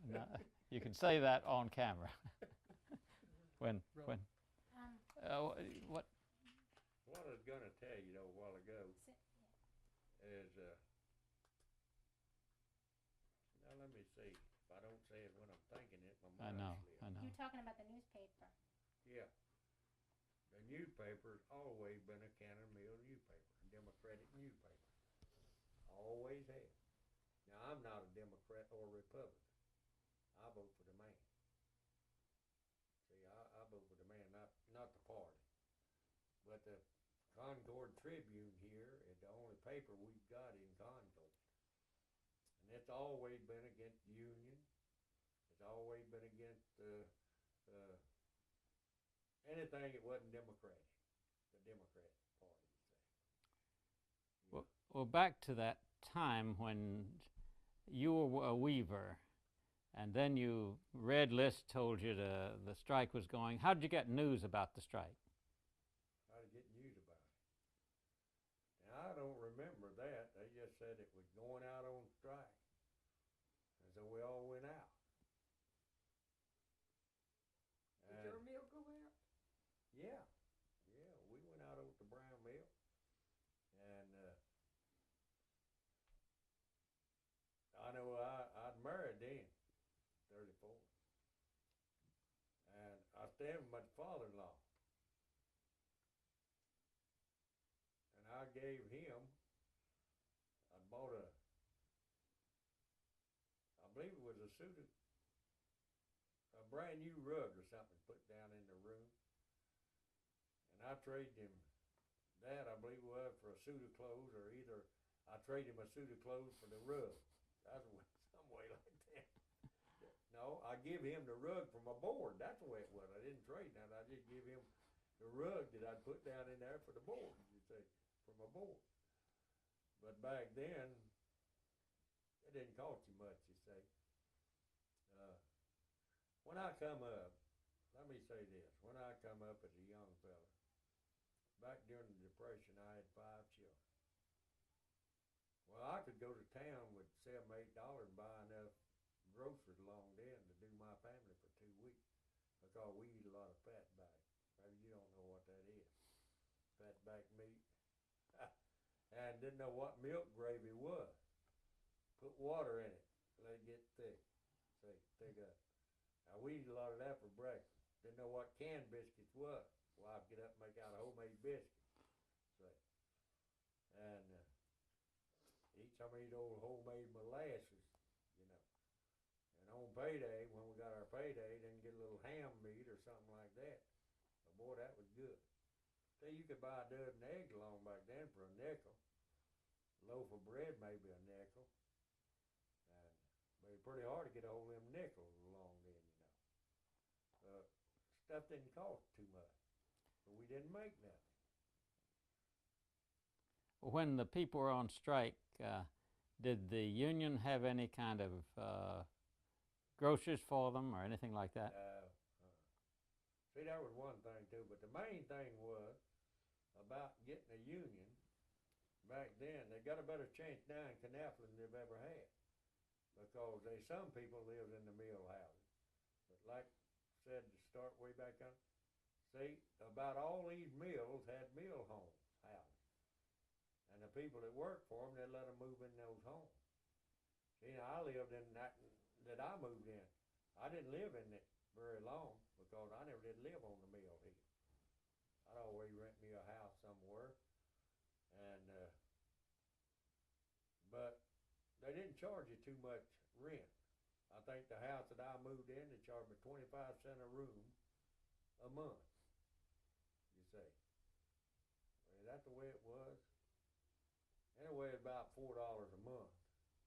No, you can say that on camera. when What? what? What I was going to tell you, though, a while ago is, now let me see. If I don't say it when I'm thinking it, my I mind know. slips. I know. You're talking about the newspaper. Yeah. The newspaper's always been a Cannon Mill newspaper, a Democratic newspaper. Always has. Now, I'm not a Democrat or Republican. I vote for the man. See, I vote for the man, not the party. But the Concord Tribune here is the only paper we've got in Concord. And it's always been against the Union. It's always been against anything that wasn't Democratic. The Democratic Party, you say. Well, back to that time when you were a weaver, and then Red List told you the strike was going. How did you get news about the strike? How to get news about it. Now, I don't remember that. They just said it was going out on strike. And so we all went out. Did your mill go out? Yeah. Yeah, we went out over to Brown Mill. And I know I'd married then, 34. And I stayed with my father-in-law. And I gave him, I bought I believe it was a brand new rug or something put down in the room. And I traded him that, I believe it was, for a suit of clothes, or either I traded him a suit of clothes for the rug. That's some way like that. No, I give him the rug for my board. That's the way it was. I didn't trade that. I just give him the rug that I'd put down in there for the board, you say, for my board. But back then, it didn't cost you much, you say. When I come up, let me say this, when I come up as a young fella, back during the Depression, I had 5 children. Well, I could go to town with $7, $8 and buy enough groceries along then to do my family for 2 weeks, because we eat a lot of fatback. Maybe you don't know what that is. Fatback meat. And didn't know what milk gravy was. Put water in it, let it get thick. Say, thick up. Now, we eat a lot of that for breakfast. Didn't know what canned biscuits was. Well, I'd get up and make out a homemade biscuit. Say. And eat some of these old homemade molasses, you know. And on payday, when we got our payday, then get a little ham meat or something like that. But boy, that was good. See, you could buy a dozen eggs along back then for a nickel. A loaf of bread maybe a nickel. And but it's pretty hard to get a hold of them nickels along then, you know. Stuff didn't cost too much, but we didn't make nothing. When the people were on strike, did the union have any kind of groceries for them or anything like that? See, that was one thing too, but the main thing was about getting a union. Back then, they got a better chance now in Kannapolis than they've ever had, because some people lived in the mill houses. But like I said to start way back on, see, about all these mills had mill homes, houses. And the people that worked for them, they let them move in those homes. See, now I lived in that I moved in. I didn't live in it very long, because I never did live on the mill here. I'd always rent me a house somewhere. And but they didn't charge you too much rent. I think the house that I moved in, they charged me 25 cents a room a month, you say. Well, that's the way it was. Anyway, about $4 a month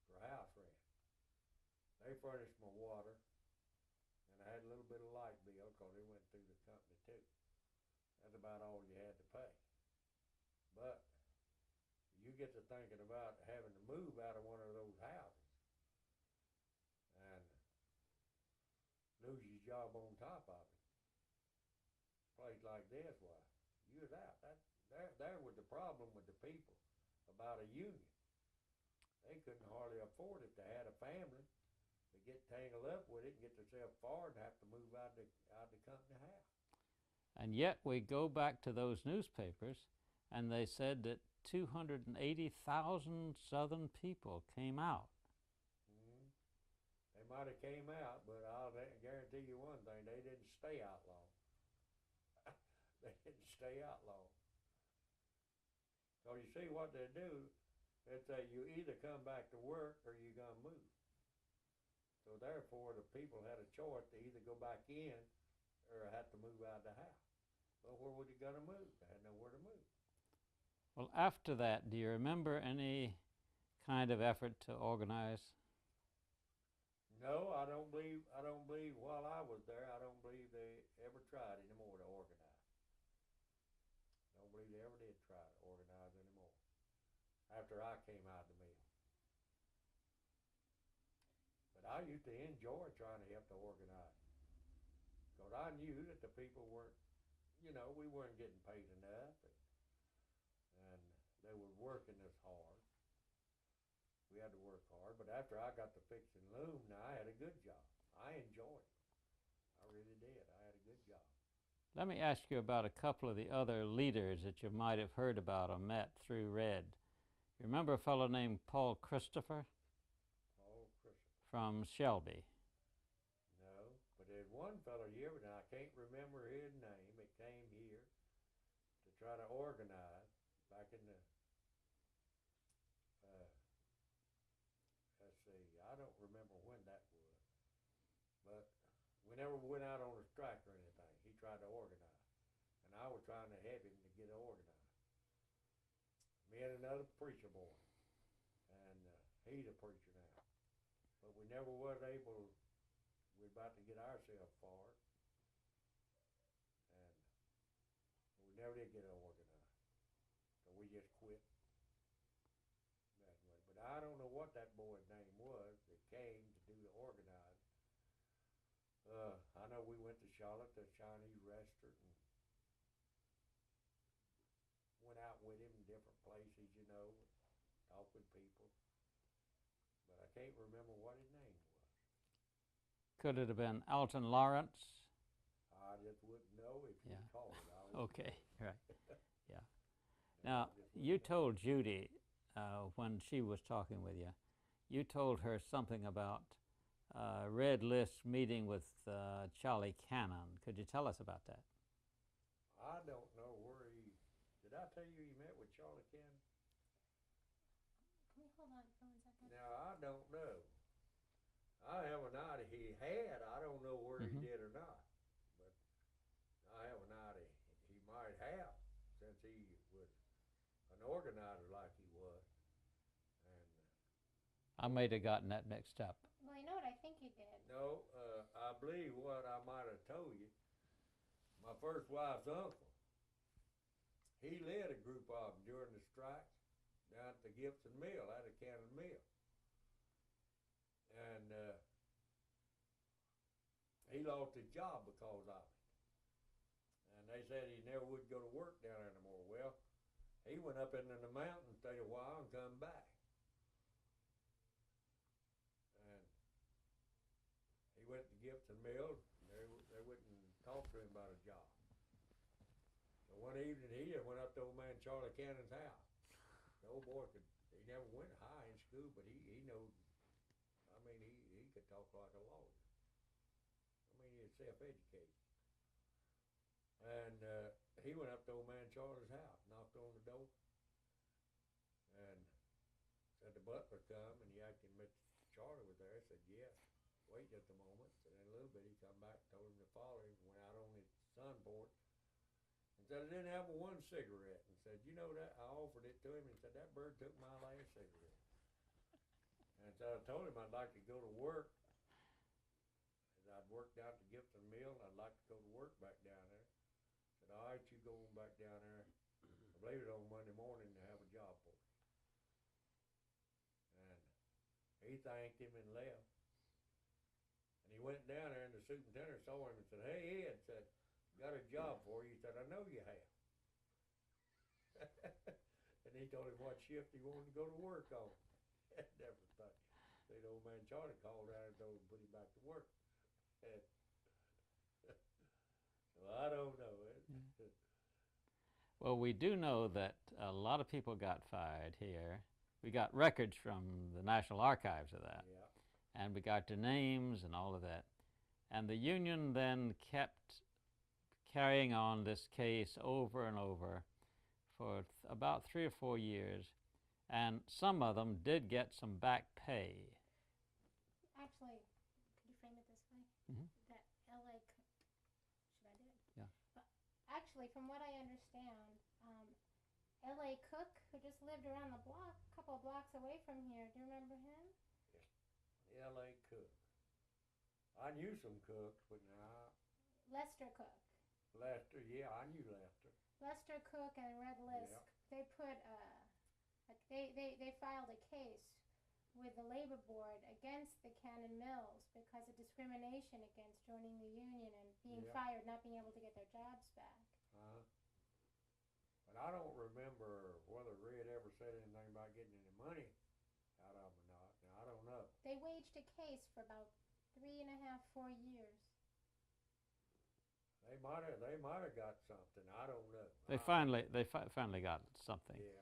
for house rent. They furnished my water, and I had a little bit of light bill, because they went through the company too. That's about all you had to pay. But you get to thinking about having to move out of one of those houses and lose your job on top of it. A place like this, why, you was out. There was the problem with the people about a union. They couldn't hardly afford it to have a family to get tangled up with it and get themselves fired and have to move out the company house. And yet we go back to those newspapers, and they said that 280,000 Southern people came out. Mm-hmm. They might have came out, but I'll guarantee you one thing: they didn't stay out long. They didn't stay out long. So you see what they do? They say you either come back to work or you're gonna move. So therefore, the people had a choice to either go back in or have to move out of the house. Well, where were they gonna move? They had nowhere to move. Well, after that, do you remember any kind of effort to organize? No, I don't believe while I was there, I don't believe they ever tried anymore to organize. Don't believe they ever did try to organize anymore after I came out of the mill. But I used to enjoy trying to help to organize, because I knew that the people weren't, we weren't getting paid enough, and they were working us hard. We had to work hard, but after I got to fixing loom, now I had a good job. I enjoyed it. I really did. I had a good job. Let me ask you about a couple of the other leaders that you might have heard about or met through Red. You remember a fellow named Paul Christopher? Paul Christopher. From Shelby. No, but there's one fellow here, but I can't remember his name. It came here to try to organize back in the, let's see, I don't remember when that was. But we never went out on a strike or anything. He tried to organize. And I was trying to help him to get organized. Me and another preacher boy. And he's a preacher now. But we never was able, we were about to get ourselves fired. And we never did get organized. So we just quit that way. But I don't know what that boy's name was that came to do the organizing. I know we went to Charlotte, the Chinese restaurant, and went out with him in different places, talk with people. But I can't remember what his name was. Could it have been Alton Lawrence? I just wouldn't know if you called it. Okay, right. Yeah. Now, you told Judy when she was talking with you, you told her something about Red List meeting with Charlie Cannon. Could you tell us about that? I don't know where did I tell you he met with Charlie Cannon? Can we hold on for 1 second? Now, I don't know. I have an idea he had. I don't know where he did or not. But I have an idea he might have, since he was an organizer like he was. And I may have gotten that mixed up. Well, you know what I think he did? no, I believe what I might have told you, my first wife's uncle, he led a group of them during the strike down at the Gibson Mill, out of Cannon Mill. And he lost his job because of it. And they said he never would go to work down there no more. Well, he went up into the mountains, stayed a while, and come back. And he went to Gibson Mill. They wouldn't talk to him about a job. So one evening he just went up to old man Charlie Cannon's house. The old boy he never went high in school, but he knows, he could talk like a lawyer. He was self-educated. And he went up to old man Charlie's house, knocked on the door, and said the butler come, and he asked him if Charlie was there. He said, yes. Wait just a moment. And in a little bit he come back, told him to follow him, went out on his sun porch, and said, I didn't have one cigarette. And said, you know that? I offered it to him, and said, that bird took my last cigarette. And so I told him I'd like to go to work. I'd worked out at Gibson Mill, and I'd like to go to work back down there. Said, all right, you go on back down there, I believe it on Monday morning, to have a job for you. And he thanked him and left. And he went down there, and the superintendent saw him and said, hey, Ed, said, got a job for you. He said, I know you have. And he told him what shift he wanted to go to work on. And everything. say the old man Charlie called out and told him to put him back to work. So I don't know. Well, we do know that a lot of people got fired here. We got records from the National Archives of that, Yeah. and we got their names and all of that. And the union then kept carrying on this case over and over for about 3 or 4 years, and some of them did get some back pay. Actually, could you frame it this way? Mhm. That LA, should I do it? Yeah. Actually, from what I understand, LA Cook, who just lived around the block, a couple of blocks away from here, do you remember him? L.A. Cook. I knew some cooks, but now Lester Cook. Lester, yeah, I knew Lester. Lester Cook and Red Lisk, they put they filed a case with the labor board against the Cannon Mills because of discrimination against joining the union and being Yeah. fired, not being able to get their jobs back. But I don't remember whether Red ever said anything about getting any money out of them or not. Now, I don't know. They waged a case for about 3.5, 4 years. They might have got something. I don't know. They finally got something. Yeah.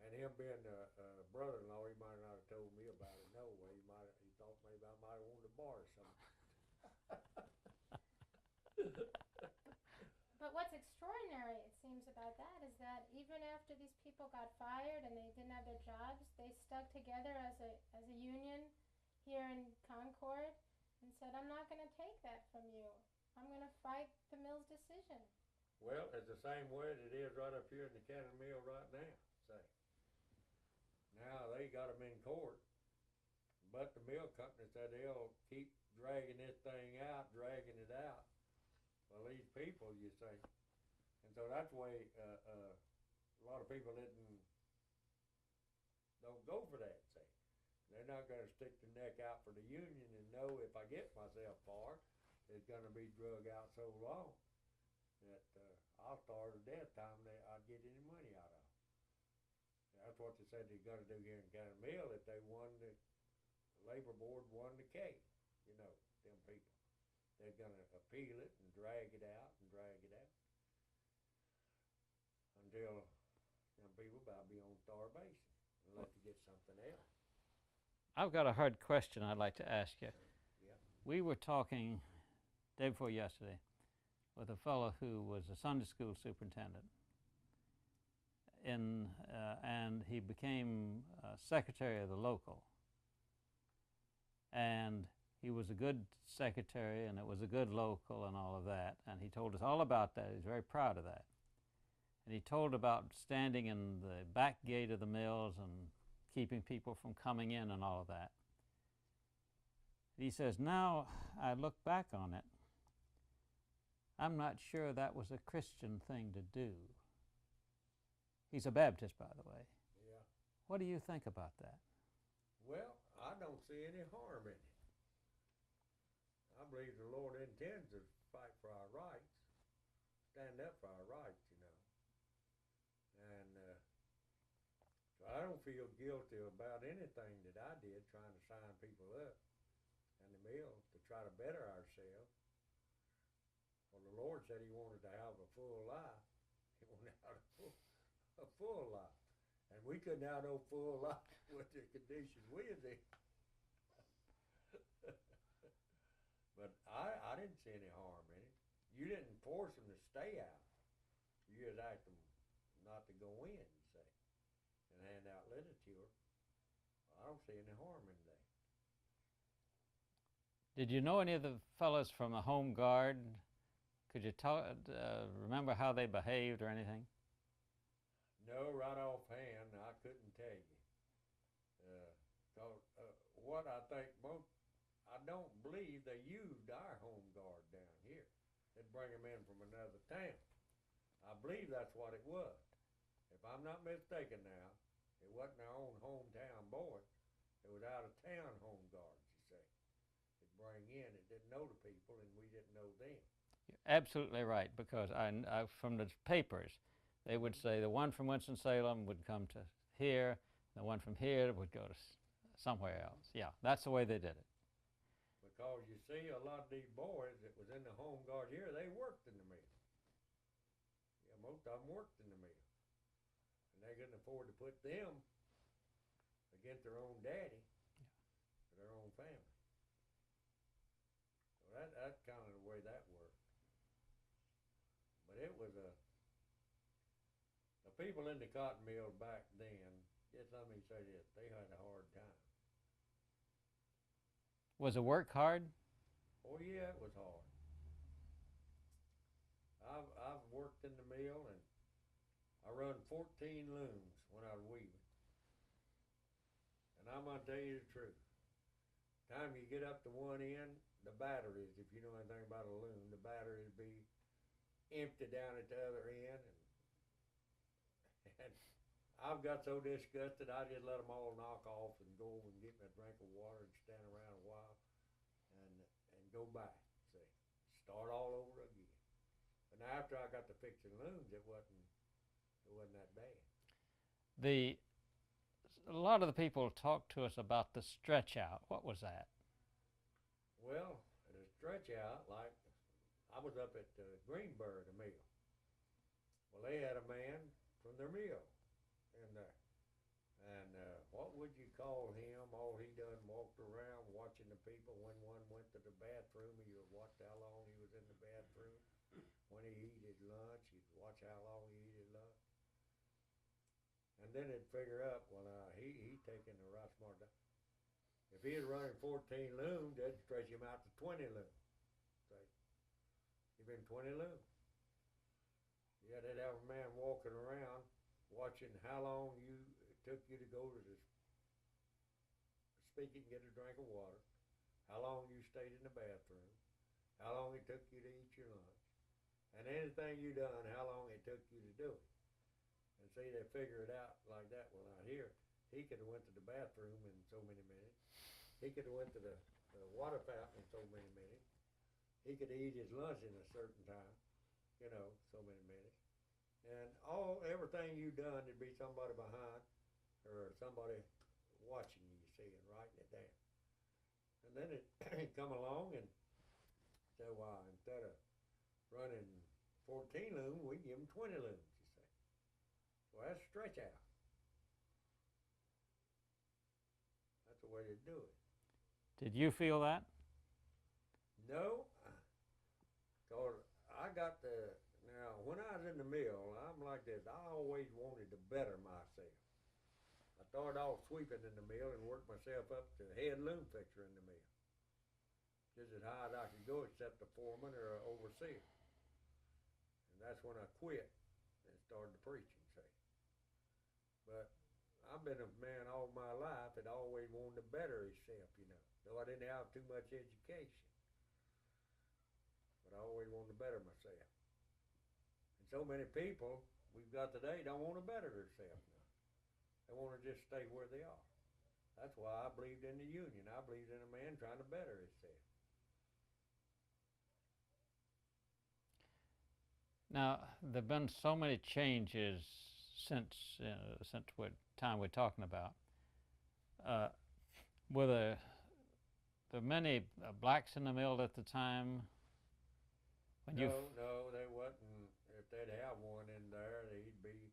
And him being a brother-in-law, he might not have told me about it. No way. He thought maybe I might have wanted to borrow something. But what's extraordinary, it seems, about that is that even after these people got fired and they didn't have their jobs, they stuck together as a union here in Concord and said, I'm not going to take that from you. I'm going to fight the mill's decision. Well, it's the same way that it is right up here in the Cannon Mill right now. Say, now they got them in court, but the mill company said they'll keep dragging this thing out, dragging it out. Well, these people, you say, and so that's why a lot of people don't go for that. Say, they're not going to stick their neck out for the union and know if I get myself far, it's going to be drug out so long that I'll starve to death time that I'd get any money out of it. That's what they said they're going to do here in Cannon Mill if they won the labor board won the case. You know, them people. They're going to appeal it and drag it out until them people about to be on starvation unless they get something else. I've got a hard question I'd like to ask you. Yeah. We were talking day before yesterday with a fellow who was a Sunday school superintendent, and he became secretary of the local. And he was a good secretary, and it was a good local and all of that. And he told us all about that. He's very proud of that. And he told about standing in the back gate of the mills and keeping people from coming in and all of that. He says, now I look back on it, I'm not sure that was a Christian thing to do. He's a Baptist, by the way. Yeah. What do you think about that? Well, I don't see any harm in it. I believe the Lord intends to fight for our rights, stand up for our rights, you know. And so I don't feel guilty about anything that I did trying to sign people up in the mill to try to better ourselves. Well, the Lord said he wanted to have a full life. He wanted to have a full life. And we couldn't have no full life with the conditions we was in. But I didn't see any harm in it. You didn't force them to stay out. You just asked them not to go in, you say, and hand out literature. I don't see any harm in that. Did you know any of the fellows from the Home Guard? Could you remember how they behaved or anything? No, right offhand, I couldn't tell you. What I think I don't believe they used our Home Guard down here. They'd bring them in from another town. I believe that's what it was. If I'm not mistaken now, it wasn't our own hometown boys. It was out of town Home Guards, you say. They'd bring in, it didn't know the people and we didn't know them. You're absolutely right, because I from the papers, they would say the one from Winston-Salem would come to here, the one from here would go to somewhere else. Yeah, that's the way they did it. Because you see, a lot of these boys that was in the home guard here, they worked in the mill. Yeah, most of them worked in the mill. And they couldn't afford to put them against their own daddy or their own family. So that's kind of the way that worked. But it was the people in the cotton mill back then, just let me say this, they had a hard time. Was the work hard? Oh yeah, it was hard. I've worked in the mill and I run 14 looms when I was weaving. And I'm gonna tell you the truth. Time you get up to one end, the batteries, if you know anything about a loom, the battery would be empty down at the other end, and I've got so disgusted I just let them all knock off and go over and get me a drink of water and stand around a while and go back. See, start all over again. But now after I got to fixing looms, it wasn't that bad. A lot of the people talked to us about the stretch out. What was that? Well, the stretch out, like I was up at Greenberg, the mill. Well, they had a man from their mill in there. And what would you call him? All he done walked around watching the people. When one went to the bathroom, he would watch how long he was in the bathroom. When he eat his lunch, he'd watch how long he eat his lunch. And then he'd figure up, well, he taking the right smart down. If he was running 14 looms, they'd stretch him out to 20 looms. Say, give him 20 looms. Yeah, they'd have a man walking around watching how long it took you to go to the speaking, get a drink of water, how long you stayed in the bathroom, how long it took you to eat your lunch, and anything you done, how long it took you to do it. And see, they figure it out like that. Well, out here, he could have went to the bathroom in so many minutes. He could have went to the water fountain in so many minutes. He could eat his lunch in a certain time, so many minutes. And everything you done, there'd be somebody behind or somebody watching you, see, and writing it down. And then it come along and say, well, instead of running 14 looms, we give them 20 looms, you say. Well, that's stretch out. That's the way to do it. Did you feel that? No, because I got now when I was in the mill, I'm like this, I always wanted to better myself. I started off sweeping in the mill and worked myself up to head loom fixer in the mill. Just as high as I could go except the foreman or overseer. And that's when I quit and started preaching, see. But I've been a man all my life that always wanted to better himself, though I didn't have too much education. But I always wanted to better myself. And so many people we've got today don't want to better themselves now. They want to just stay where they are. That's why I believed in the union. I believed in a man trying to better himself. Now, there have been so many changes since what time we're talking about. Were there many blacks in the mill at the time? No, they wasn't. If they'd have one in there, he'd be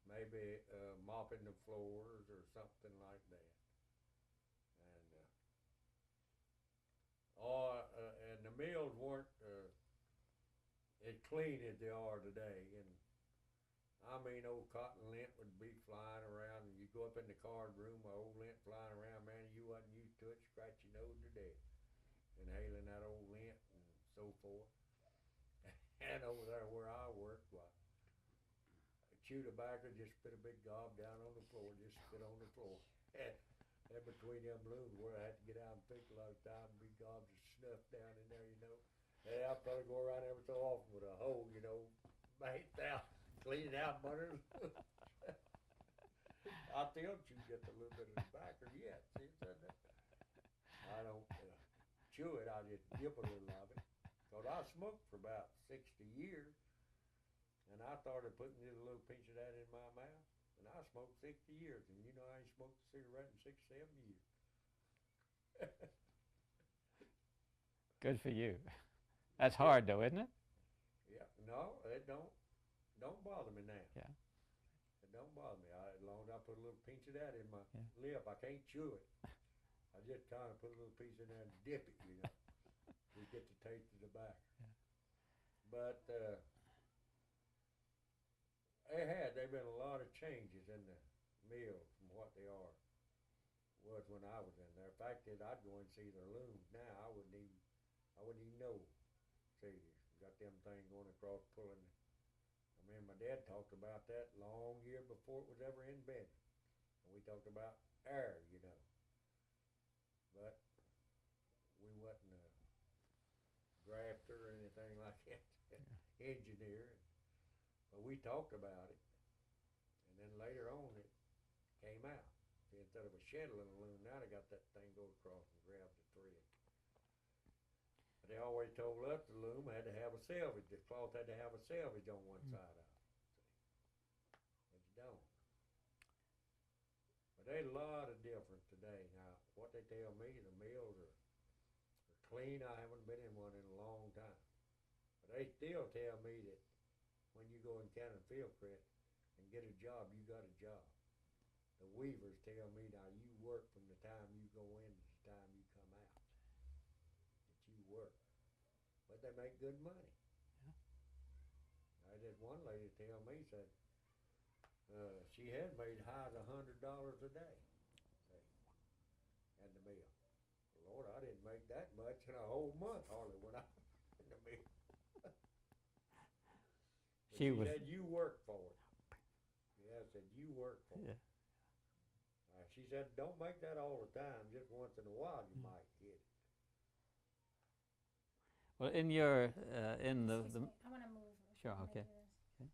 maybe mopping the floors or something like that. And the mills weren't as clean as they are today. And I mean, old cotton lint would be flying around, and you go up in the card room, old lint flying around, man, you wasn't used to it, scratch your nose to death, inhaling that old lint and so forth. And over there where I worked, chew tobacco, just spit a big gob down on the floor, just spit on the floor. And between them looms where I had to get out and pick a lot of time, big gobs of snuff down in there, And I probably go around every so often with a hoe, bait out, clean it out, butter. I still chew just a little bit of tobacco yet. See, I don't chew it, I just dip a little of it. Because I smoked for about 60 years, and I started putting just a little pinch of that in my mouth, and I smoked 60 years, and I ain't smoked a cigarette in 6, 7 years. Good for you. That's hard though, isn't it? Yeah, no, it don't bother me now. Yeah. It don't bother me. As long as I put a little pinch of that in my Yeah. lip, I can't chew it. I just kind of put a little piece in there and dip it, you know. You get the taste of the tobacco. Yeah. But they've been a lot of changes in the mills from what they was when I was in there. The fact that I'd go and see their looms now, I wouldn't even know. See, got them things going across pulling. I mean, my dad talked about that long year before it was ever invented. And we talked about air, you know. But we wasn't a drafter or anything like that, engineer. But we talked about it. And then later on it came out. See, instead of a shuttle in a loom, now they got that thing go across and grab the thread. But they always told us the loom had to have a selvage. The cloth had to have a selvage on one side of it. But you don't. But there's a lot of difference today. Now, what they tell me, the mills are clean. I haven't been in one in a long time. But they still tell me that when you go in Cannon Fieldcrest and get a job, you got a job. The weavers tell me now you work from the time you go in to the time you come out. That you work. But they make good money. Yeah. I had one lady tell me, said she had made high as $100 a day. Say, at the mill. Lord, I didn't make that much in a whole month hardly when I was in the mill. She said you work for it. Yeah, I said you work for it. She said, don't make that all the time. Just once in a while you might get it. Well, in your in the Excuse me, I want to move. Sure, when I okay. do this.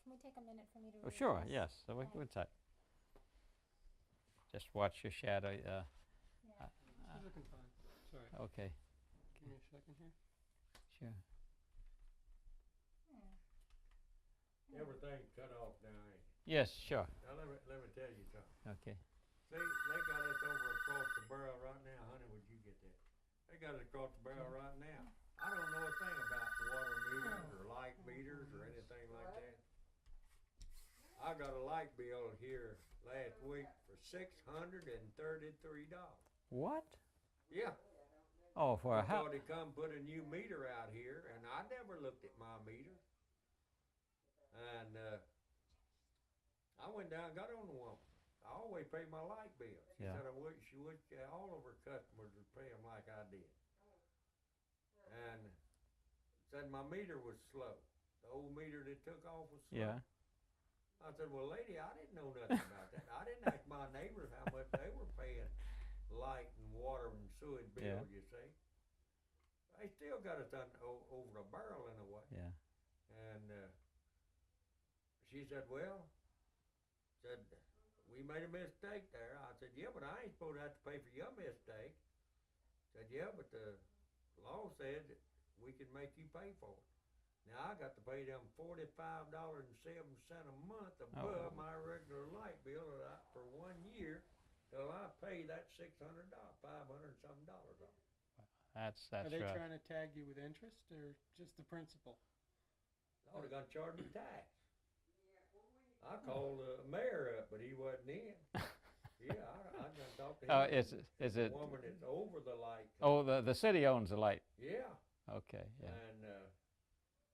Can we take a minute for me to oh, read sure, this? yes. So we Okay. would take. Just watch your shadow. Yeah. She's looking fine. Sorry. Okay, Give me a second here. sure. Everything's cut off now, ain't it? Yes, sure. Now let me tell you something. Okay. See, they got us over across the barrel right now. Honey, would you get that? They got us across the barrel right now. I don't know a thing about water meters or light meters or anything like that. I got a light bill here last week for $633. What? Yeah. Oh, for a Because house. they come put a new meter out here, and I never looked at my meter. And I went down and got on the woman. I always pay my light bill. She Yeah. said I wish she would. All of her customers would pay them like I did. And said my meter was slow. The old meter that took off was slow. Yeah. I said, well, lady, I didn't know nothing about that. I didn't ask my neighbors how much they were paying light and water and sewage bill, Yeah. you see. They still got us over a barrel in a way. Yeah. And she said, well, we made a mistake there. I said, yeah, but I ain't supposed to have to pay for your mistake. Said, yeah, but the law said that we can make you pay for it. Now I got to pay them $45.07 a month above my regular light bill for 1 year till I pay that $600, $500 and something off. That's Are they right. trying to tag you with interest or just the principal? Oh, they're gonna charge me tax. I called the mayor up, but he wasn't in. Yeah, I done talked to him. Is it? The woman that's over the light. Oh, the city owns the light. Yeah, Okay. Yeah. and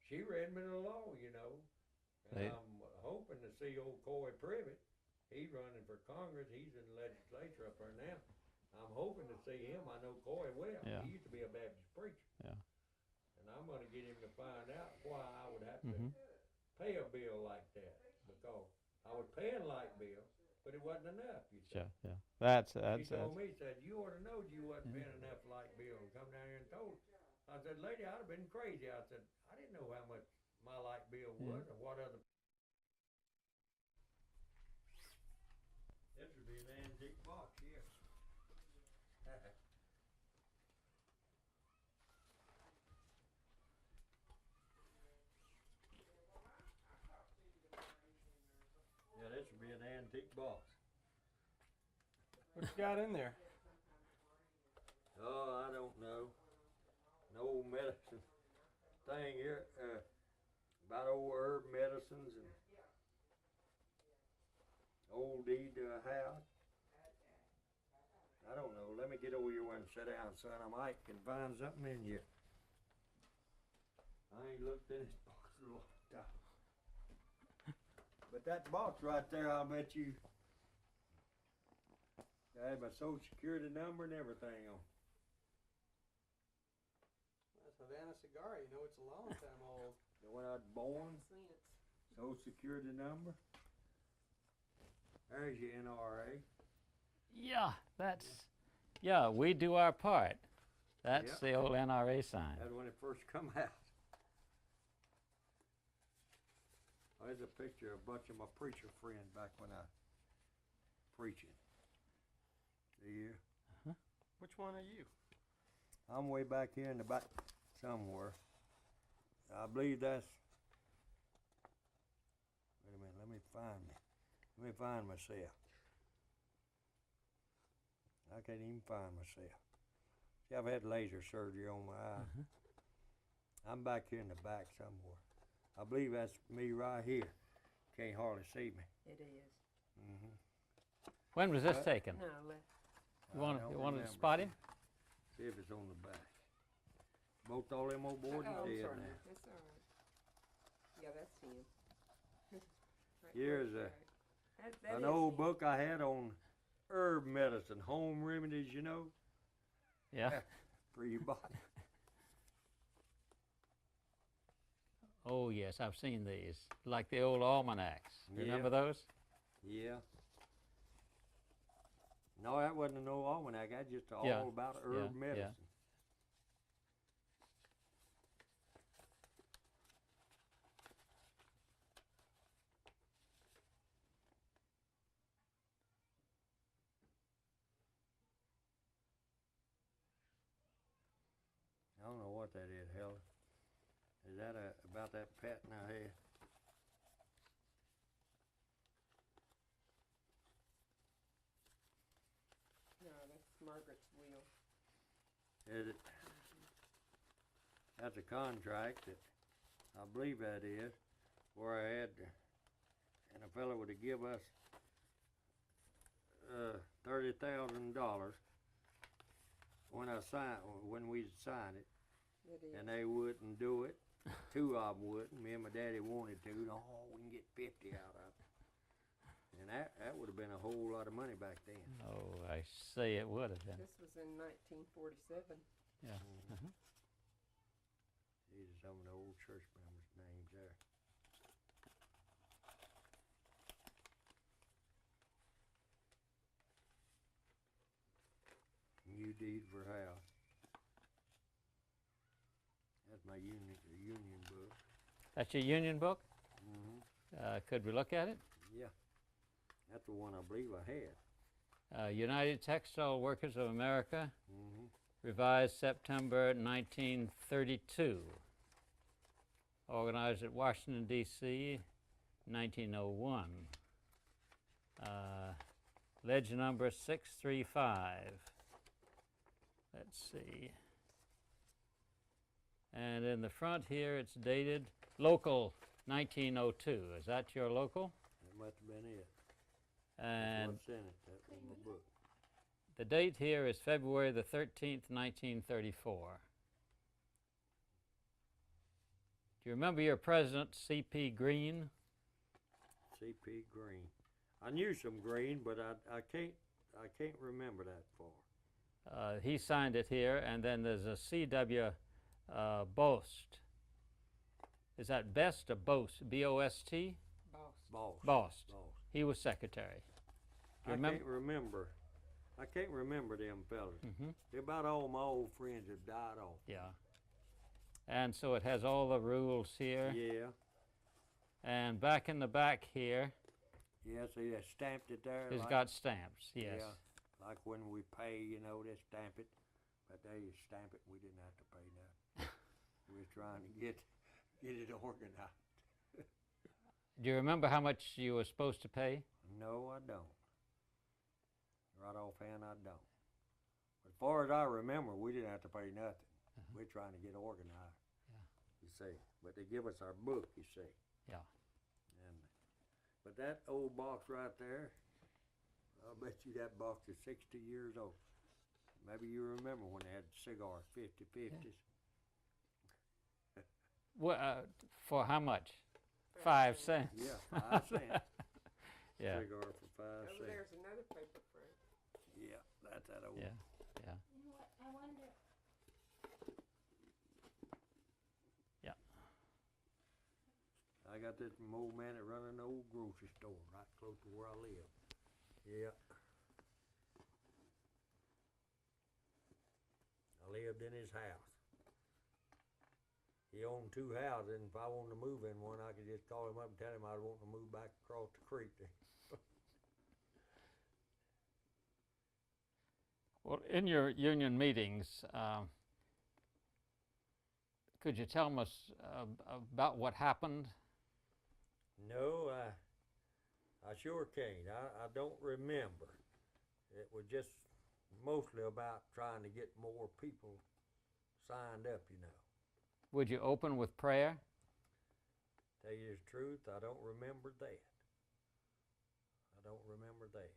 she read me the law, you know. And They- I'm hoping to see old Coy Privet. He's running for Congress. He's in the legislature up there now. I'm hoping to see him. I know Coy well. Yeah. He used to be a Baptist preacher. Yeah. And I'm gonna get him to find out why I would have to Mhm. pay a bill like that, because I was paying light bill, but it wasn't enough, you see. Sure. Yeah. That's He told me, he said, you ought to know you wasn't paying enough light bill, and come down here and told her. I said, lady, I'd have been crazy. I said, I didn't know how much my light bill was or what other. This would be an antique box, yeah. Yeah, this would be an antique box. What you got in there? Oh, I don't know. An old medicine thing here, about old herb medicines and old deed to a house. I don't know. Let me get over here and sit down, son. I might can find something in here. I ain't looked in this box in a long time. But that box right there, I'll bet you, I had my social security number and everything on. That's Havana cigar. You know it's a long time old. The one I was born, Haven't seen it. social security number. There's your NRA. Yeah, yeah, we do our part. That's Yep. the old NRA sign. That's when it first come out. Oh, there's a picture of a bunch of my preacher friends back when I preaching. See here? Which one are you? I'm way back here in the back somewhere. I believe that's. Wait a minute. Let me find myself. I can't even find myself. See, I've had laser surgery on my eye. I'm back here in the back somewhere. I believe that's me right here. Can't hardly see me. It is. When was this What? taken? No, You want I don't to remember. spot him? See if it's on the back. Both all them old boys oh, I'm dead sorry. now. That's all right. Yeah, that's him. Right Here's there, a- right. That An is old him. book I had on herb medicine, home remedies, you know, Yeah. for your body. Oh yes, I've seen these, like the old almanacs. Yeah. Remember those? Yeah. No, that wasn't no almanac. That's just all Yeah, about herb yeah, medicine. yeah. I don't know what that is, Helen. Is that about that patent I had? No, that's Margaret's will. Is it? That's a contract that I believe that is, where I had, and a fellow would give us $30,000 when we'd sign it, It is. and they wouldn't do it. Two of them wouldn't. Me and my daddy wanted to. No, we can get 50 out of it. And that would have been a whole lot of money back then. Oh, I say it would have been. This was in 1947. Yeah. These are some of the old church members' names there. New deed for house. That's my union book. That's your union book? Mm-hmm. Could we look at it? Yeah, that's the one I believe I had. United Textile Workers of America, Mm-hmm. revised September 1932. Organized at Washington, D.C., 1901. Ledger number 635. Let's see. And in the front here, it's dated local 1902. Is that your local? That must have been it. And That's what's in it, that little book. the date here is February the 13th, 1934. Do you remember your president, C.P. Green? C.P. Green. I knew some Green, but I can't remember that far. He signed it here, and then there's a C.W. Bost. Is that Best or Bost? B-O-S-T? Boss. Boss. Bost. Boss. He was secretary. Do you I remember? can't remember. I can't remember them fellas. Mm-hmm. They're about all my old friends have died off. Yeah. And so it has all the rules here. Yeah. And back in the back here, Yeah, see, they stamped it there. it's like, got stamps, yes. Yeah, like when we pay, you know, they stamp it. But they stamp it, we didn't have to pay nothing. We was trying to get it organized. Do you remember how much you were supposed to pay? No, I don't. Right offhand, I don't. As far as I remember, we didn't have to pay nothing. Uh-huh. We're trying to get organized. Yeah. You see, but they give us our book, you see. Yeah. And but that old box right there, I'll bet you that box is 60 years old. Maybe you remember when they had cigars, 50/50s. Well, for how much? 5 cents. Yeah, 5 cents. Yeah. Cigar for 5 Over cents. there's another paper frame. Yeah, that's that old. Yeah. Yeah. You know what, I wonder, I got this from old man that run an old grocery store right close to where I live. Yeah. I lived in his house. He owned 2 houses, and if I wanted to move in one, I could just call him up and tell him I was wanting to move back across the creek there. Well, in your union meetings, could you tell us about what happened? No, I sure can't. I don't remember. It was just mostly about trying to get more people signed up, you know. Would you open with prayer? Tell you the truth, I don't remember that. I don't remember that.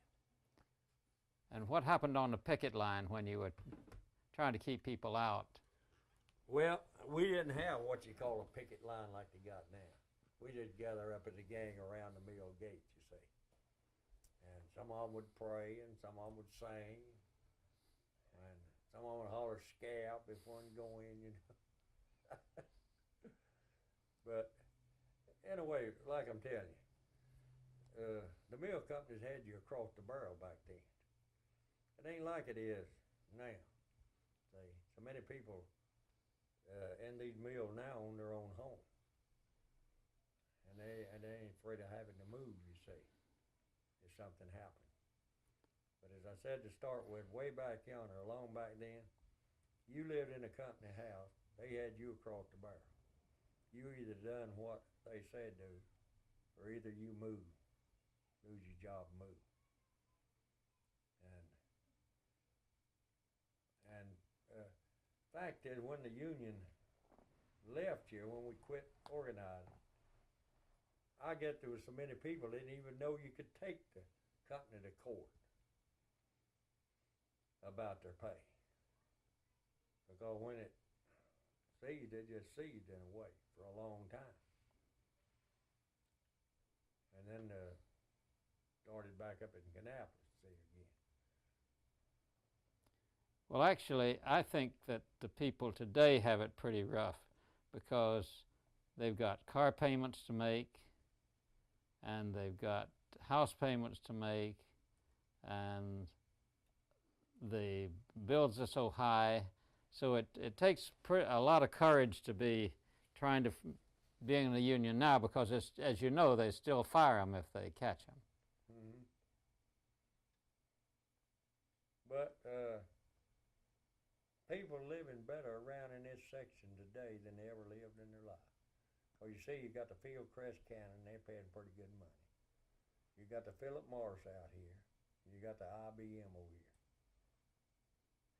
And what happened on the picket line when you were trying to keep people out? Well, we didn't have what you call a picket line like they got now. We just gather up as a gang around the mill gate, you see. And some of them would pray, and some of them would sing, and some of them would holler "scab" if one go in, you know. But anyway, like I'm telling you, the mill companies had you across the barrel back then. It ain't like it is now. See, so many people in these mills now own their own home. And they ain't afraid of having to move, you see, if something happened. But as I said to start with, way back yonder, long back then, you lived in a company house, they had you across the barrel. You either done what they said do, or either you move, lose your job, move. And fact is, when the union left here, when we quit organizing, I guess there was so many people didn't even know you could take the company to court about their pay. Because when it seized, it just seized in a way for a long time. And then started back up in Kannapolis, see again. Well, actually, I think that the people today have it pretty rough because they've got car payments to make, and they've got house payments to make, and the bills are so high. So it takes a lot of courage to be trying to be in the union now, because as you know, they still fire them if they catch them. Mm-hmm. But people living better around in this section today than they ever lived in their life. Well, you see, you got the Fieldcrest Cannon, they're paying pretty good money. You got the Philip Morris out here. You got the IBM over here.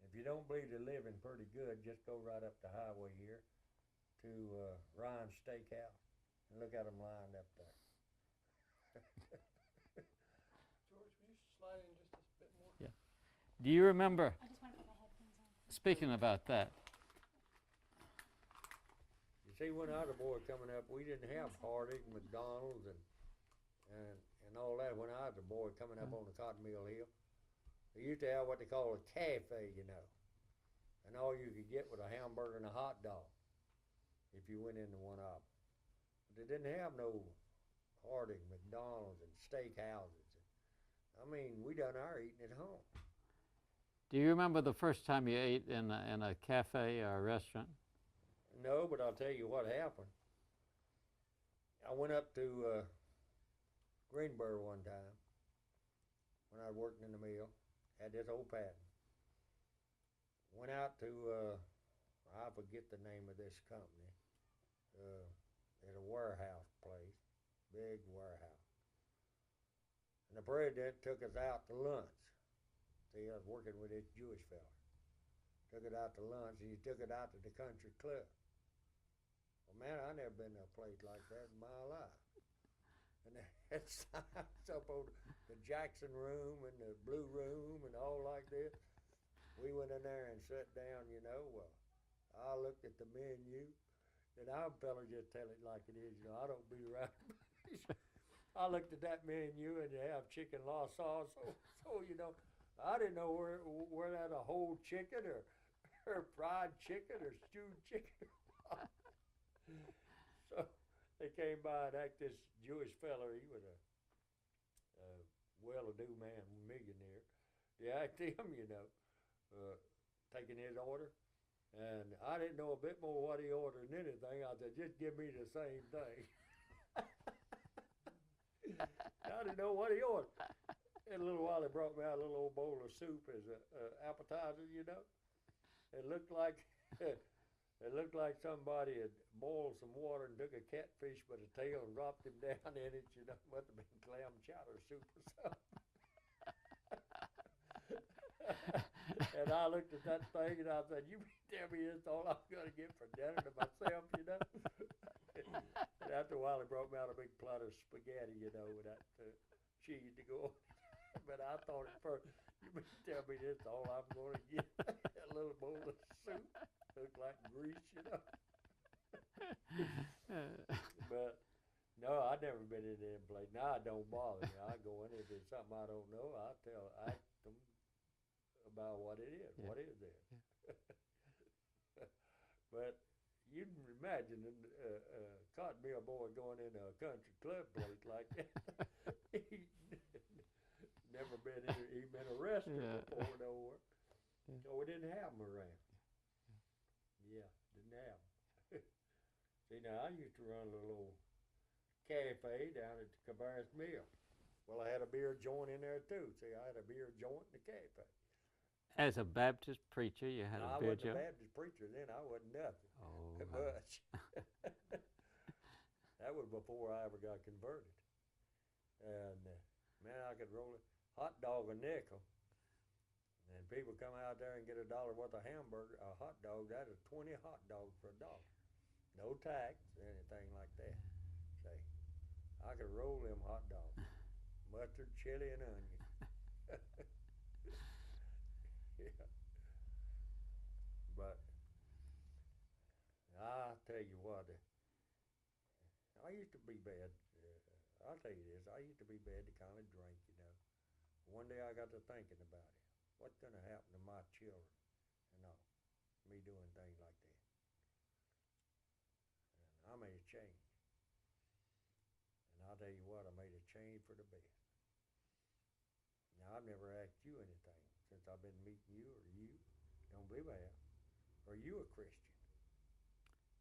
If you don't believe they're living pretty good, just go right up the highway here to Ryan's Steakhouse and look at them lined up there. George, will you slide in just a bit more? Yeah. Do you remember, I just want to put my headphones on. speaking about that, You see, when I was a boy coming up, we didn't have Hardee's, McDonald's, and all that. When I was a boy coming up on the Cotton Mill Hill, they used to have what they call a cafe, you know, and all you could get was a hamburger and a hot dog if you went into one of them. But they didn't have no Hardee's, McDonald's, and steakhouses. I mean, we done our eating at home. do you remember the first time you ate in a cafe or a restaurant? No, but I'll tell you what happened. I went up to Greenberg one time when I was working in the mill. Had this old patent. Went out to, I forget the name of this company, at a warehouse place, big warehouse. And the president took us out to lunch. See, I was working with this Jewish fella. took it out to lunch, and you took it out to the country club. Well, man, I never been to a place like that in my life. And that's up on the Jackson room and the Blue room and all like this. We went in there and sat down, you know. Well, I looked at the menu, and our fella just tell it like it is. You know, I don't be right. I looked at that menu, and they have chicken la sauce. So you know, I didn't know where that a whole chicken or fried chicken or stewed chicken. So they came by and asked this Jewish fella. He was a well-to-do man, millionaire. They asked him, you know, taking his order. And I didn't know a bit more what he ordered than anything. I said, just give me the same thing. I didn't know what he ordered. In a little while, he brought me out a little old bowl of soup as an appetizer, you know. It looked like somebody had boiled some water and took a catfish by the tail and dropped him down in it, you know. Must have been clam chowder soup or something. And I looked at that thing and I said, you mean tell me this all I'm going to get for dinner to myself, you know? And after a while, he brought me out a big plate of spaghetti, you know, with that cheese to go on. But I thought at first, you mean tell me this all I'm going to get? A little bowl of soup. Looked like grease, you know? But, no, I've never been in them place. Now, it don't bother me. I go in, if there's something I don't know, I ask them about what it is. Yeah. What is it? Yeah. But you can imagine a cotton mill boy going into a country club place like that. He never been in. He'd been arrested before nowhere. Yeah. So we didn't have them around. Yeah, didn't have them. See, now I used to run a little cafe down at the Cabarrus Mill. Well, I had a beer joint in there too. See, I had a beer joint in the cafe. As a Baptist preacher, you had a beer joint? I wasn't a Baptist preacher then. I wasn't nothing. Oh, much. That was before I ever got converted. And, man, I could roll a hot dog a nickel. And people come out there and get $1 worth of hamburger, a hot dog. That is 20 hot dogs for $1. No tax or anything like that. Say, I could roll them hot dogs. Mustard, chili, and onion. Yeah. But I'll tell you what, I used to be bad. I'll tell you this, I used to be bad to kind of drink, you know. One day I got to thinking about it. What's going to happen to my children and all, me doing things like that? And I made a change. And I'll tell you what, I made a change for the best. Now, I've never asked you anything since I've been meeting you, or you, don't believe I have. Are you a Christian?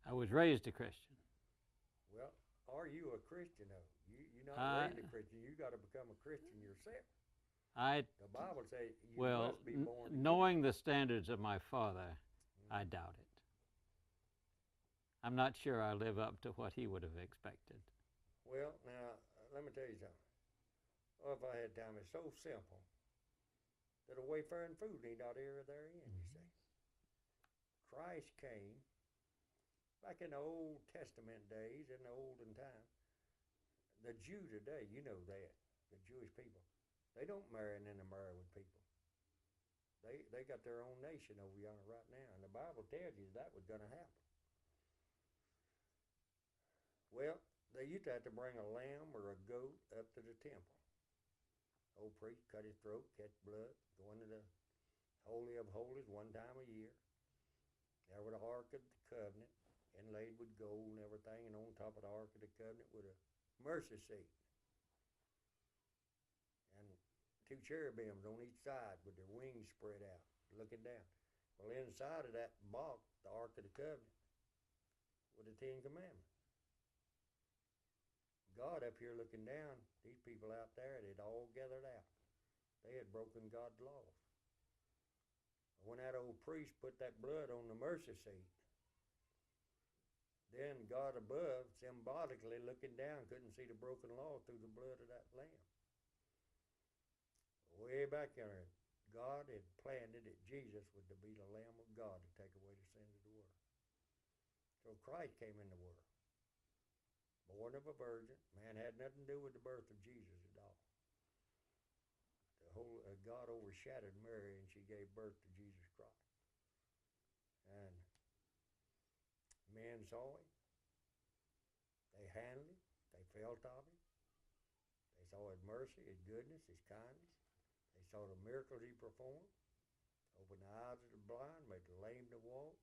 I was raised a Christian. Well, are you a Christian though? You're not raised a Christian. You got to become a Christian yourself. The Bible says you must be born. Knowing the standards of my father, I doubt it. I'm not sure I live up to what he would have expected. Well, now, let me tell you something. Oh, if I had time, it's so simple that a wayfaring food need not err therein, you see. Christ came back in the Old Testament days, in the olden time. The Jew today, you know that, the Jewish people, they don't marry and intermarry with people. They got their own nation over yonder right now, and the Bible tells you that was going to happen. Well, they used to have to bring a lamb or a goat up to the temple. Old priest cut his throat, catch blood, go into the Holy of Holies one time a year. There was the Ark of the Covenant, inlaid with gold and everything, and on top of the Ark of the Covenant was a mercy seat. And 2 cherubims on each side with their wings spread out, looking down. Well, inside of that box, the Ark of the Covenant, with the 10 Commandments. God up here looking down, these people out there, they'd all gathered out. They had broken God's laws. When that old priest put that blood on the mercy seat, then God above, symbolically looking down, couldn't see the broken law through the blood of that lamb. Way back there, God had planned it that Jesus was to be the Lamb of God to take away the sins of the world. So Christ came in the world, born of a virgin. Man had nothing to do with the birth of Jesus at all. The whole God overshadowed Mary, and she gave birth to Jesus Christ. And men saw him. They handled him. They felt of him. They saw his mercy, his goodness, his kindness. They saw the miracles he performed. Opened the eyes of the blind, made the lame to walk.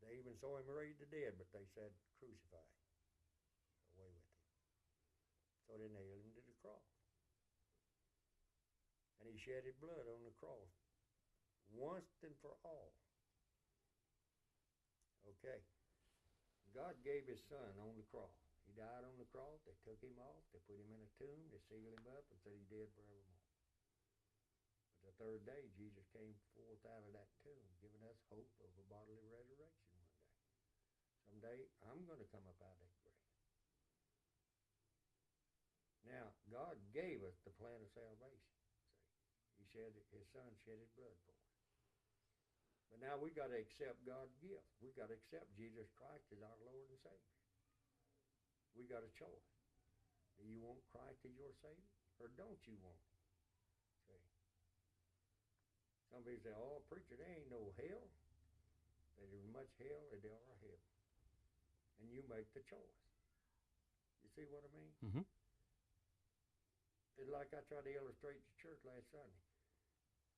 They even saw him raise the dead, but they said, crucify him. Away with him. So they nailed him to the cross. And he shed his blood on the cross once and for all. Okay. God gave his son on the cross. He died on the cross. They took him off. They put him in a tomb. They sealed him up and said he dead forevermore. But the third day, Jesus came forth out of that tomb, giving us hope of a bodily resurrection one day. Someday, I'm going to come up out of that grave. Now, God gave us the plan of salvation. See, his son shed his blood for us. But now we got to accept God's gift. We got to accept Jesus Christ as our Lord and Savior. We got a choice. Do you want Christ as your Savior, or don't you want him? See, some people say, "Oh, preacher, there ain't no hell." There's as much hell as there are heaven, and you make the choice. You see what I mean? Mm-hmm. It's like I tried to illustrate the church last Sunday.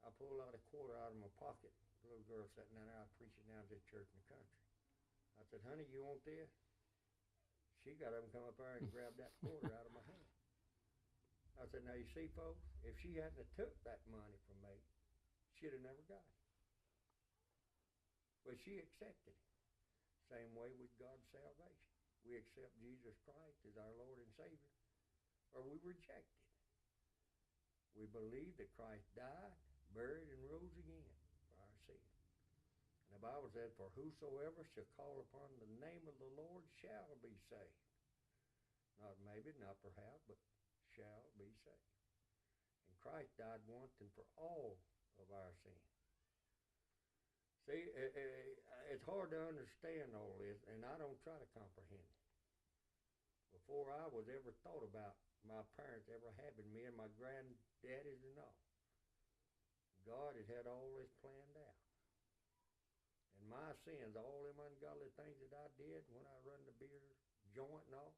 I pulled out a quarter out of my pocket. The little girl sitting down there, I was preaching down at this church in the country. I said, "Honey, you want this?" She got up and come up there and grabbed that quarter out of my hand. I said, "Now you see, folks, if she hadn't have took that money from me, she'd have never got it. But she accepted it. Same way with God's salvation. We accept Jesus Christ as our Lord and Savior, or we reject it. We believe that Christ died, buried, and rose again for our sin. And the Bible said, "For whosoever shall call upon the name of the Lord shall be saved." Not maybe, not perhaps, but shall be saved. And Christ died once and for all of our sin. See, it's hard to understand all this, and I don't try to comprehend it. Before I was ever thought about my parents ever having me and my granddaddies and all, God had all this planned out. And my sins, all them ungodly things that I did when I run the beer joint and all,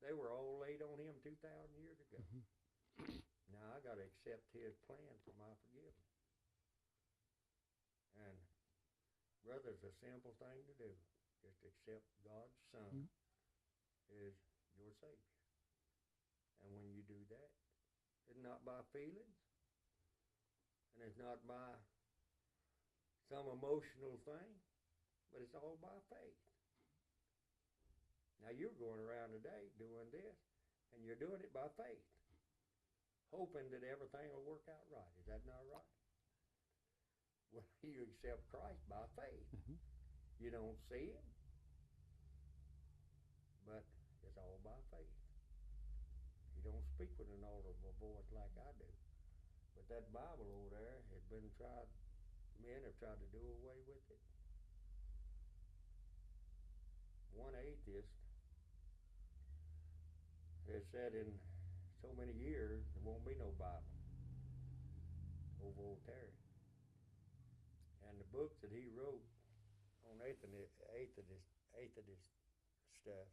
they were all laid on him 2,000 years ago. Mm-hmm. Now I got to accept his plan for my forgiveness. And brother, it's a simple thing to do. Just accept God's Son as your Savior. And when you do that, it's not by feelings, and it's not by some emotional thing, but it's all by faith. Now you're going around today doing this, and you're doing it by faith, hoping that everything will work out right. Is that not right? Well, you accept Christ by faith. Mm-hmm. You don't see him, but it's all by faith. You don't speak with an audible voice like I do. But that Bible over there has been tried, men have tried to do away with it. One atheist has said in so many years there won't be no Bible. Old Voltaire. And the books that he wrote on atheist stuff,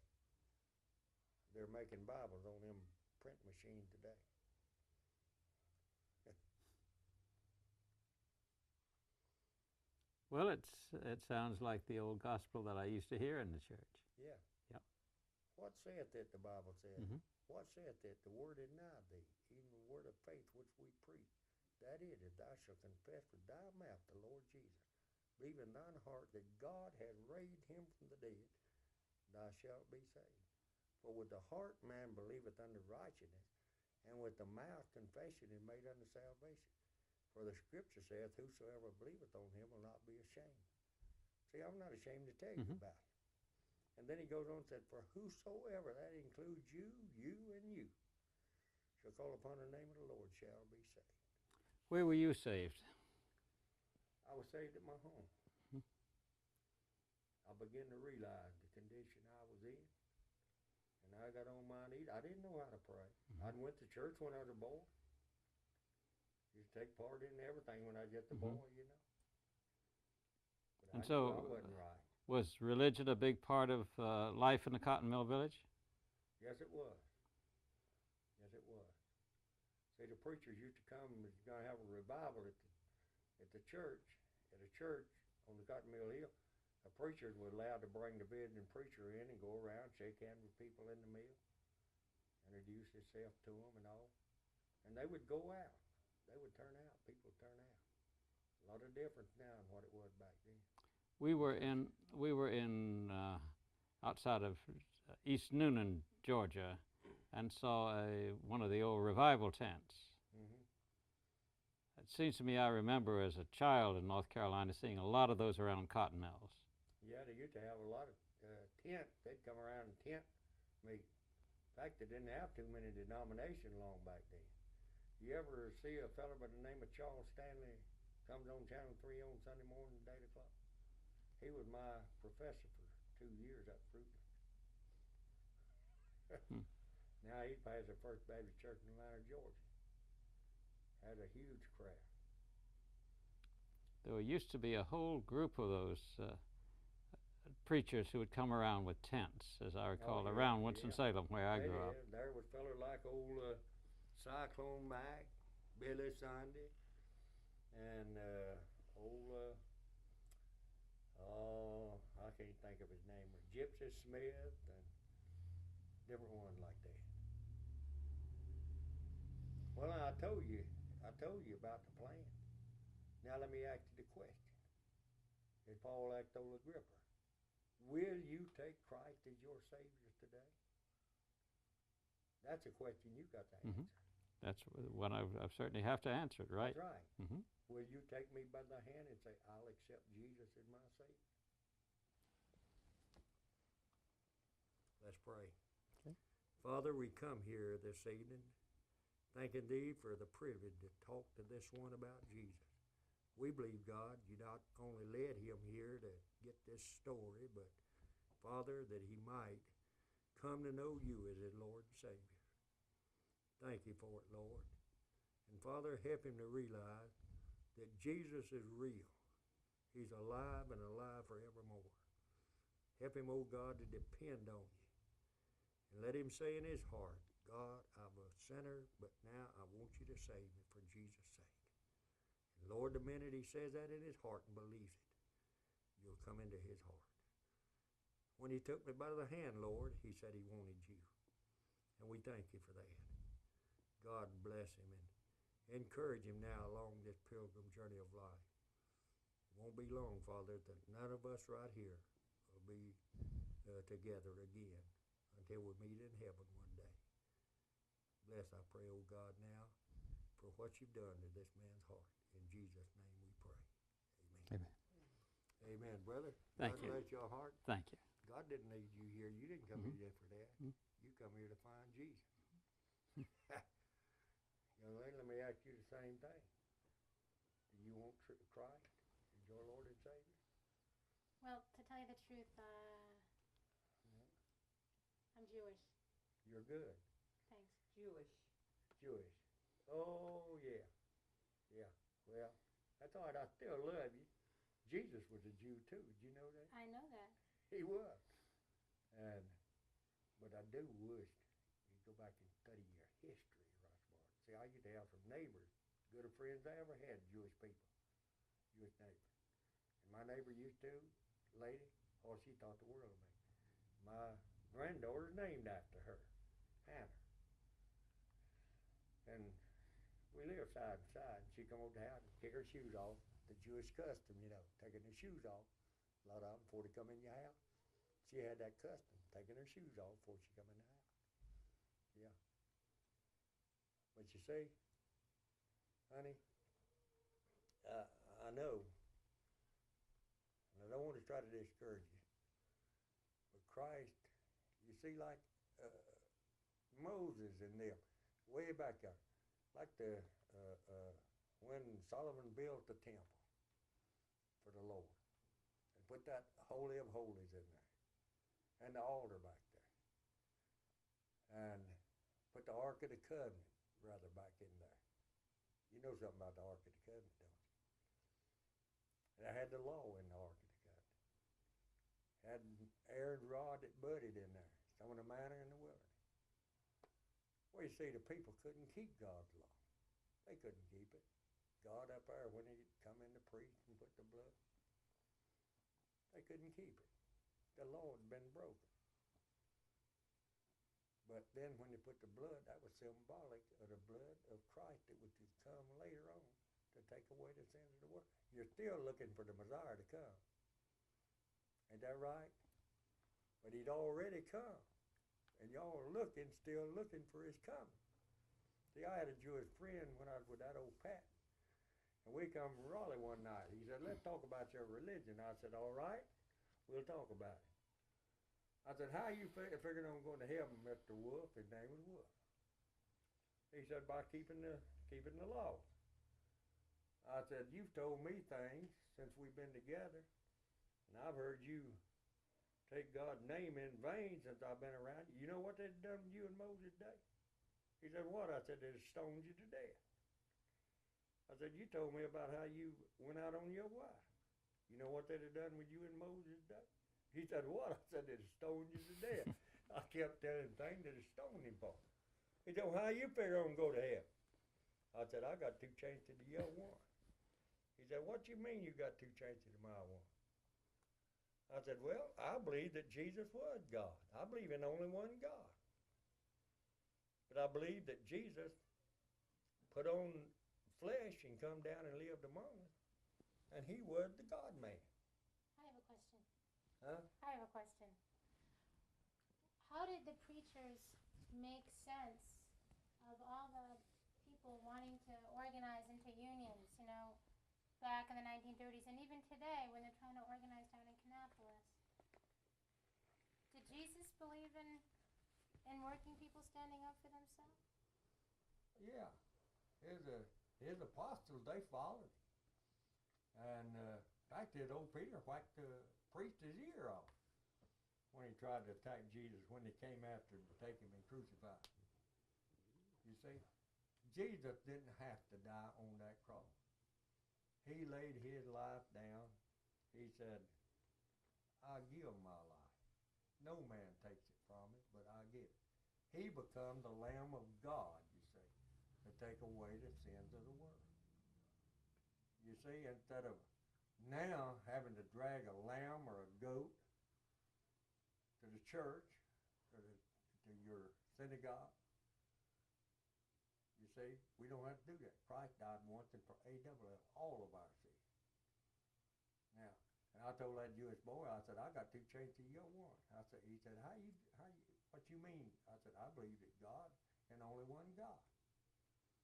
they're making Bibles on them print machine today. Well, it sounds like the old gospel that I used to hear in the church. Yeah. Yep. What saith it, the Bible says? Mm-hmm. What saith it? The word is nigh thee, even the word of faith which we preach. That is, if thou shalt confess with thy mouth the Lord Jesus, believe in thine heart that God hath raised him from the dead, thou shalt be saved. For with the heart man believeth unto righteousness, and with the mouth confession is made unto salvation. For the scripture saith, whosoever believeth on him will not be ashamed. See, I'm not ashamed to tell you about it. And then he goes on and said, for whosoever, that includes you, and you, shall call upon the name of the Lord shall be saved. Where were you saved? I was saved at my home. Mhm. I began to realize the condition I was in, and I got on my knees. I didn't know how to pray. I went to church when I was a boy. Used to take part in everything when I was just a boy, you know. But And I knew I so, wasn't right. Was religion a big part of life in the Cotton Mill Village? Yes, it was. Yes, it was. See, the preachers used to come and was going to have a revival at the church, at a church on the Cotton Mill Hill. A preacher was allowed to bring the visiting preacher in and go around, shake hands with people in the mill, introduce himself to them and all. And they would go out. They would turn out. People would turn out. A lot of difference now than what it was back then. We were in outside of East Noonan, Georgia, and saw one of the old revival tents. Mm-hmm. It seems to me I remember as a child in North Carolina seeing a lot of those around cotton mills. Yeah, they used to have a lot of tent. They'd come around and tent meet. In fact, they didn't have too many denominations long back then. You ever see a fellow by the name of Charles Stanley comes on Channel 3 on Sunday morning at 8 o'clock? He was my professor for 2 years at Fruitland. Now he pastors the First Baptist Church in Atlanta, Georgia. Has a huge crowd. There used to be a whole group of those preachers who would come around with tents, as I recall, yeah, around Winston-Salem, where I grew up. There was fellows like old Cyclone Mac, Billy Sunday, and I can't think of his name, Gypsy Smith, and different ones like that. Well, I told you about the plan. Now let me ask you the question. As Paul asked old Agrippa, will you take Christ as your Savior today? That's a question you got to answer. That's one I certainly have to answer, right? That's right. Mm-hmm. Will you take me by the hand and say, I'll accept Jesus as my Savior? Let's pray. Okay. Father, we come here this evening thanking Thee for the privilege to talk to this one about Jesus. We believe, God, You not only led him here to get this story, but, Father, that he might come to know You as his Lord and Savior. Thank You for it, Lord. And, Father, help him to realize that Jesus is real. He's alive and alive forevermore. Help him, oh God, to depend on You. And let him say in his heart, God, I'm a sinner, but now I want You to save me for Jesus' sake. And Lord, the minute he says that in his heart and believes it, You'll come into his heart. When he took me by the hand, Lord, he said he wanted You. And we thank You for that. God bless him and encourage him now along this pilgrim journey of life. It won't be long, Father, that none of us right here will be together again until we meet in heaven one day. Bless, I pray, oh God, now for what You've done to this man's heart. In Jesus' name we pray. Amen. Amen. Amen, brother. Thank God you. bless your heart. Thank you. God didn't need you here. You didn't come here for that. You come here to find Jesus. Young lady, let me ask you the same thing. Do you want Christ as your Lord and Savior? Well, to tell you the truth, I'm Jewish. You're good. Thanks. Jewish. Jewish. Oh, yeah. Yeah. Well, that's all right. I still love you. Jesus was a Jew, too. Did you know that? I know that. He was. But I do wish you go back and study your history, Rossmart. See, I used to have some neighbors, good friends I ever had, Jewish people, Jewish neighbors. And my neighbor used to, lady, she thought the world of me. My granddaughter's named after her, Hannah. And we lived side by side. She'd come over the house and kick her shoes off. The Jewish custom, taking her shoes off. A lot of them before they come in your house. She had that custom, taking her shoes off before she come in the house. Yeah. But you see, honey, I know, and I don't want to try to discourage you, but Christ, you see, like Moses and them, way back there, like the when Solomon built the temple for the Lord and put that Holy of Holies in there and the altar back there and put the Ark of the Covenant rather back in there. You know something about the Ark of the Covenant, don't you? And I had the law in the Ark of the Covenant. Had Aaron's rod that budded in there, some of the manna in the wilderness. Well, you see, the people couldn't keep God's law. They couldn't keep it. God up there, when he'd come in the priest and put the blood, they couldn't keep it. The law had been broken. But then when they put the blood, that was symbolic of the blood of Christ that was to come later on to take away the sins of the world. You're still looking for the Messiah to come. Ain't that right? But he'd already come. And y'all are still looking for his coming. See, I had a Jewish friend when I was with that old Pat. And we come from Raleigh one night. He said, let's talk about your religion. I said, all right, we'll talk about it. I said, how you figuring on going to heaven, Mr. Wolf? His name was Wolf. He said, by keeping the law. I said, you've told me things since we've been together. And I've heard you take God's name in vain since I've been around you. You know what they'd done to you and Moses' day? He said, what? I said, they'd stoned you to death. I said, you told me about how you went out on your wife. You know what they'd have done with you and Moses' day? He said, what? I said, they'd stoned you to death. I kept telling him things that had stoned him for. He said, well, how you figure on go to heaven? I said, I got 2 chains to the other one. He said, what you mean you got 2 chains to my one? I said, well, I believe that Jesus was God. I believe in only one God. But I believe that Jesus put on flesh and come down and lived among us. And he was the God-man. I have a question. Huh? I have a question. How did the preachers make sense of all the people wanting to organize into unions, back in the 1930s and even today when they're trying to organize down in Kannapolis? Did Jesus believe in working people standing up for themselves? Yeah. His apostles, they followed him. And in fact, his old Peter whacked the priest his ear off when he tried to attack Jesus, when they came after him to take him and crucify him. You see, Jesus didn't have to die on that cross. He laid his life down. He said, I give my life. No man takes it from me, but I give it. He become the Lamb of God, you see, to take away the sins of the world. You see, instead of now having to drag a lamb or a goat to the church, to your synagogue, you see, we don't have to do that. Christ died once and for all of our sins. Now, and I told that Jewish boy, I said, I got 2 chains to your one. He said, what you mean? I said, I believe that God and only one God.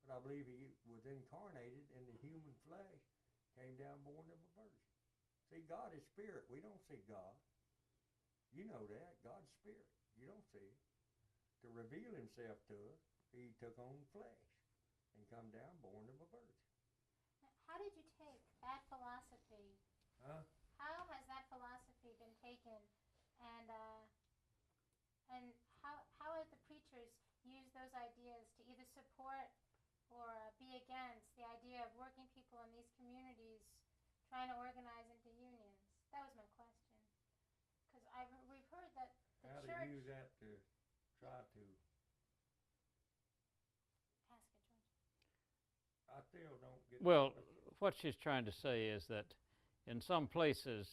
But I believe he was incarnated in the human flesh, came down born of a virgin. See, God is spirit. We don't see God. You know that. God's spirit. You don't see it. To reveal himself to us, he took on flesh and come down born of a virgin. How did you take that philosophy? Huh? How has that philosophy been taken, and how have the preachers used those ideas to either support or be against the idea of working people in these communities trying to organize into unions? That was my question. Because we've heard that the How church... to use that to try to... Ask it, George. I still don't get... Well, what she's trying to say is that in some places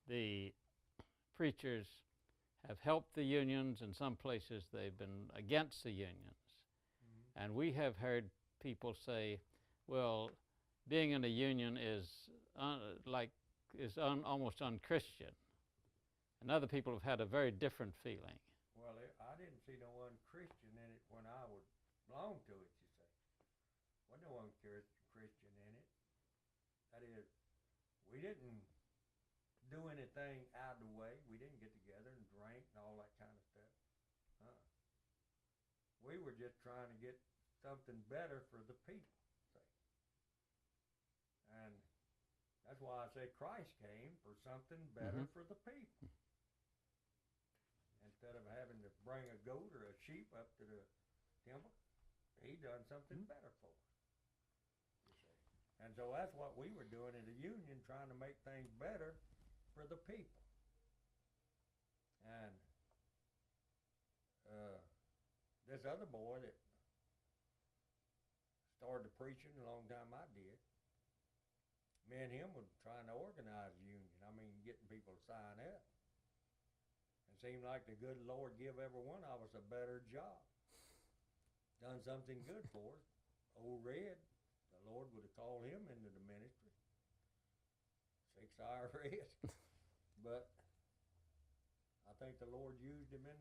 the preachers have helped the unions, in some places they've been against the unions. Mm-hmm. And we have heard people say, well, being in a union is almost unchristian. And other people have had a very different feeling. Well, I didn't see no unchristian in it when I would belong to it, you say. Wasn't no unchristian in it. That is, we didn't do anything out of the way. We didn't get together and drink and all that kind of stuff. We were just trying to get something better for the people. Say. that's why I said Christ came for something better Mhm. for the people. Instead of having to bring a goat or a sheep up to the temple, he done something better for us. You see. And so that's what we were doing in the union, trying to make things better for the people. And this other boy that started preaching a long time I did, me and him were trying to organize a union. I mean, getting people to sign up. It seemed like the good Lord give every one of us a better job. Done something good for us. Old Red, the Lord would have called him into the ministry. 6-hour Red. But I think the Lord used him in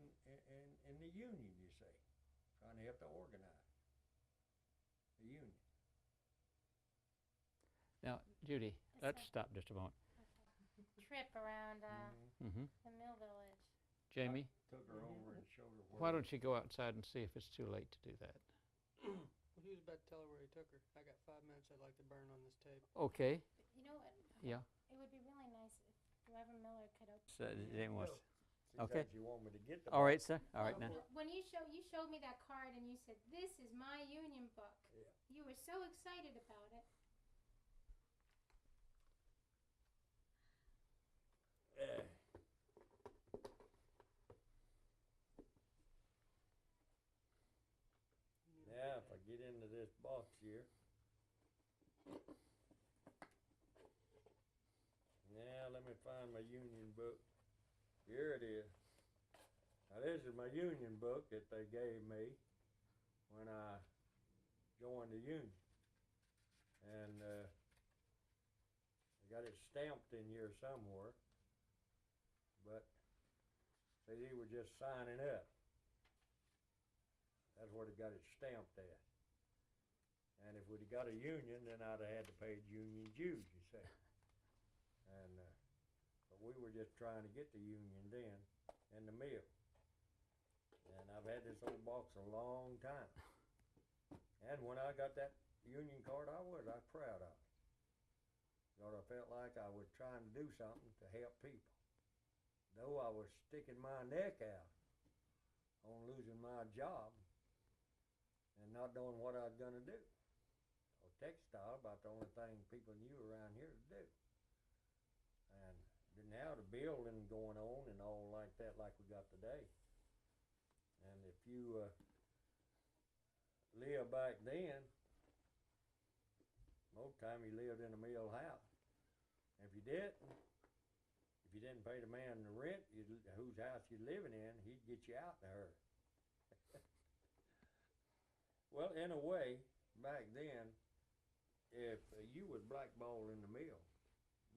the union, you see, trying to help to organize the union. Now, Judy, Yes, let's sir. stop just a moment. Trip around Mm-hmm. the Mill Village. Jamie, Took her over and showed her where. why don't you go outside and see if it's too late to do that? Well, he was about to tell her where he took her. I got 5 minutes I'd like to burn on this tape. Okay, You know what? yeah. It would be really nice if Reverend Miller could open. So, Jamie wants. She Okay. said you want me to get the All right, book. sir. All right, Well, now. When you showed me that card and you said, "This is my union book." Yeah. You were so excited about it. Yeah. Now, if I get into this box here. Now, let me find my union book. Here it is. Now, this is my union book that they gave me when I joined the union. And I got it stamped in here somewhere. But, see, they were just signing up. That's where they got it stamped at. And if we'd have got a union, then I'd have had to pay union dues, you see. And but we were just trying to get the union then in the mill. And I've had this old box a long time. And when I got that union card, I was proud of it. Because I felt like I was trying to do something to help people. Though I was sticking my neck out on losing my job and not knowing what I was going to do. Well, textile about the only thing people knew around here to do. And didn't have the building going on and all like that like we got today. And if you live back then, most time you lived in a mill house. And if you didn't pay the man the rent whose house you're living in, he'd get you out in a hurry. Well, in a way, back then, if you was blackballed in the mill,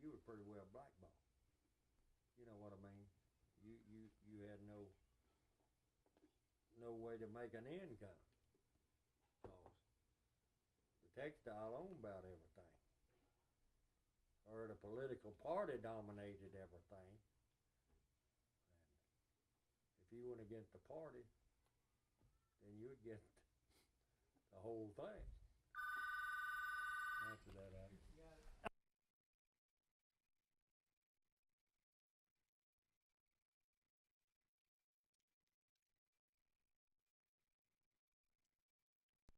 you were pretty well blackballed. You know what I mean? You had no way to make an income. Cause the textile owned about everything. Or the political party dominated everything. And if you went against the party, then you'd get the whole thing. After that,